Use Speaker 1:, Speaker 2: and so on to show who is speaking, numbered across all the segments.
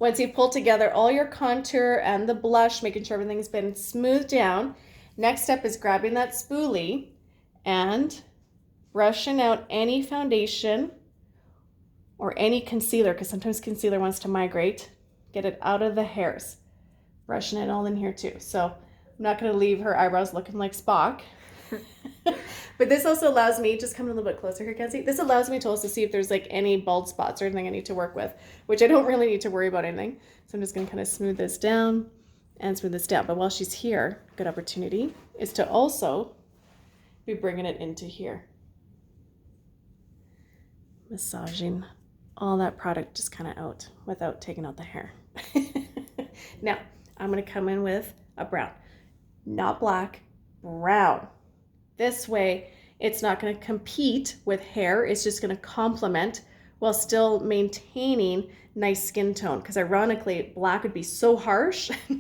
Speaker 1: Once you pull together all your contour and the blush, making sure everything's been smoothed down, next step is grabbing that spoolie and brushing out any foundation or any concealer, because sometimes concealer wants to migrate. Get it out of the hairs. Brushing it all in here too. So I'm not going to leave her eyebrows looking like Spock. But this also allows me, just come a little bit closer here, Kenzie. This allows me to also see if there's like any bald spots or anything I need to work with, which I don't really need to worry about anything. So I'm just going to kind of smooth this down and smooth this down. But while she's here, good opportunity is to also be bringing it into here. Massaging all that product just kind of out without taking out the hair. Now, I'm going to come in with a brown. Not black, brown. This way, it's not going to compete with hair. It's just going to complement while still maintaining nice skin tone. Because ironically, black would be so harsh. Do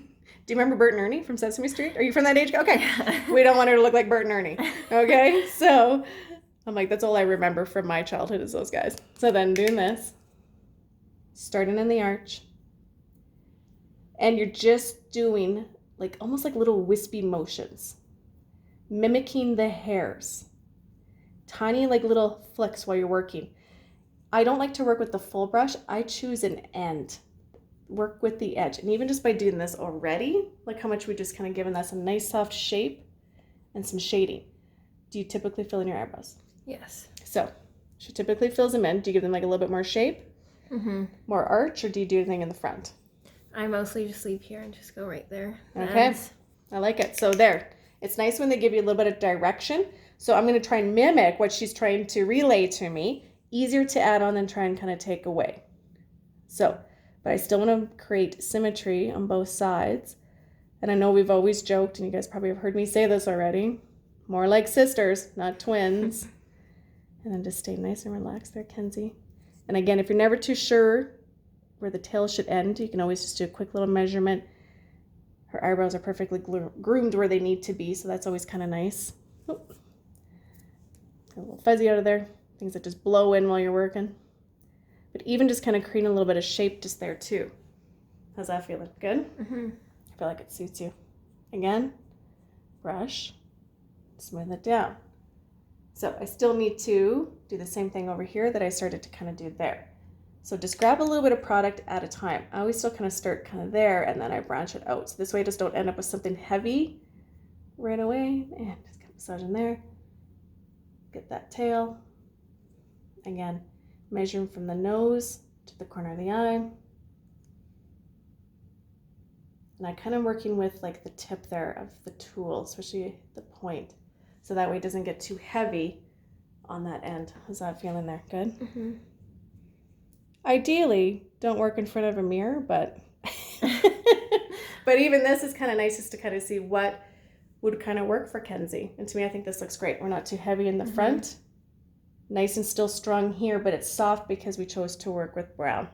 Speaker 1: you remember Bert and Ernie from Sesame Street? Are you from that age? Okay. We don't want her to look like Bert and Ernie. Okay? So I'm like, that's all I remember from my childhood is those guys. So then doing this, starting in the arch. And you're just doing like almost like little wispy motions, mimicking the hairs. Tiny like little flicks while you're working. I don't like to work with the full brush. I choose an end. Work with the edge. And even just by doing this already, look how much we just kind of given that some nice soft shape and some shading. Do you typically fill in your eyebrows?
Speaker 2: Yes.
Speaker 1: So she typically fills them in. Do you give them like a little bit more shape?
Speaker 2: Mm-hmm.
Speaker 1: More arch, or do you do anything in the front?
Speaker 2: I mostly just leave here and just go right there.
Speaker 1: Okay. I like it. So there. It's nice when they give you a little bit of direction. So I'm going to try and mimic what she's trying to relay to me. Easier to add on than try and kind of take away. So, but I still want to create symmetry on both sides. And I know we've always joked, and you guys probably have heard me say this already, more like sisters, not twins. And then just stay nice and relaxed there, Kenzie. And again, if you're never too sure where the tail should end, you can always just do a quick little measurement. Her eyebrows are perfectly groomed where they need to be, so that's always kind of nice. Oh. A little fuzzy out of there. Things that just blow in while you're working. But even just kind of creating a little bit of shape just there too. How's that feeling? Good?
Speaker 2: Mm-hmm.
Speaker 1: I feel like it suits you. Again, brush, smooth it down. So I still need to do the same thing over here that I started to kind of do there. So just grab a little bit of product at a time. I always still kind of start kind of there, and then I branch it out. So this way I just don't end up with something heavy right away. And just kind of massage in there. Get that tail. Again, measuring from the nose to the corner of the eye. And I kind of working with like the tip there of the tool, especially the point. So that way it doesn't get too heavy on that end. How's that feeling there? Good?
Speaker 2: Mm-hmm.
Speaker 1: Ideally, don't work in front of a mirror, but but even this is kind of nice just to kind of see what would kind of work for Kenzie. And to me, I think this looks great. We're not too heavy in the front. Nice and still strong here, but it's soft because we chose to work with brown.